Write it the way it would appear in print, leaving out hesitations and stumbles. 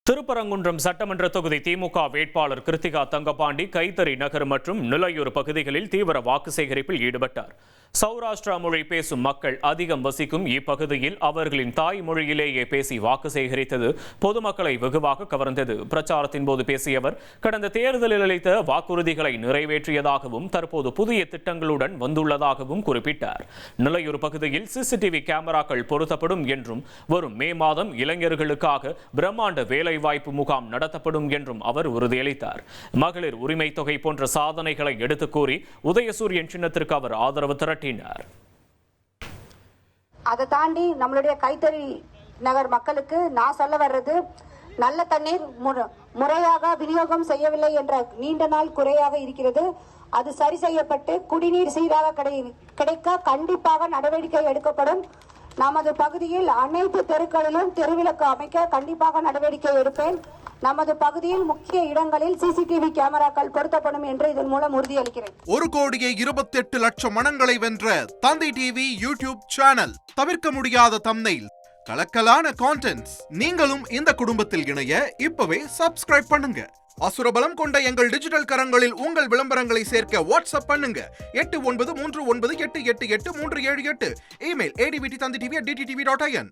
திருப்பரங்குன்றம் சட்டமன்ற தொகுதி திமுக வேட்பாளர் கிருத்திகா தங்கபாண்டி கைத்தறி நகர் மற்றும் நிலையூர் பகுதிகளில் தீவிர வாக்கு சேகரிப்பில் ஈடுபட்டார். சௌராஷ்டிரா மொழி பேசும் மக்கள் அதிகம் வசிக்கும் இப்பகுதியில் அவர்களின் தாய்மொழியிலேயே பேசி வாக்கு சேகரித்தது பொதுமக்களை வெகுவாக கவர்ந்தது. பிரச்சாரத்தின் போது பேசிய அவர் கடந்த தேர்தலில் அளித்த வாக்குறுதிகளை நிறைவேற்றியதாகவும் தற்போது புதிய திட்டங்களுடன் வந்துள்ளதாகவும் குறிப்பிட்டார். நிலையூர் பகுதியில் சிசிடிவி கேமராக்கள் பொருத்தப்படும் என்றும் வரும் மே மாதம் இளைஞர்களுக்காக பிரம்மாண்ட வேலைவாய்ப்பு முகாம் நடத்தப்படும் என்றும் அவர் உறுதியளித்தார். மகளிர் உரிமை தொகை போன்ற சாதனைகளை எடுத்துக் கூறி உதயசூரியன் சின்னத்திற்கு அவர் ஆதரவு திரட்டினார். அதை தாண்டி நம்மளுடைய கைத்தறி நகர் மக்களுக்கு நான் சொல்ல வர்றது, நல்ல தண்ணீர் முறையாக விநியோகம் செய்யவில்லை என்ற நீண்ட நாள் குறையாக இருக்கிறது. அது சரி செய்யப்பட்டு குடிநீர் சீராக கிடைக்க கண்டிப்பாக நடவடிக்கை எடுக்கப்படும். நமது பகுதியில் அனைத்து தெருக்களிலும் தெருவிளக்கு அமைக்க கண்டிப்பாக நடவடிக்கை எடுப்பேன். நமது பகுதியில் முக்கிய இடங்களில் சிசிடிவி கேமராக்கள் பொருத்தப்படும் என்று இதன் மூலம் உறுதியளிக்கிறேன். 1,28,00,000 மனங்களை வென்ற தந்தி டிவி யூடியூப் சேனல். தவிர்க்க முடியாத தம்ப்நெயில், கலக்கலான கான்டென்ட்ஸ். நீங்களும் இந்த குடும்பத்தில் இணைய இப்பவே சப்ஸ்கிரைப் பண்ணுங்க. அசுரபலம் கொண்ட எங்கள் டிஜிட்டல் கரங்களில் உங்கள் விளம்பரங்களை சேர்க்க வாட்ஸ்அப் பண்ணுங்க. 8939888838. Email advtthanditv@dttv.in.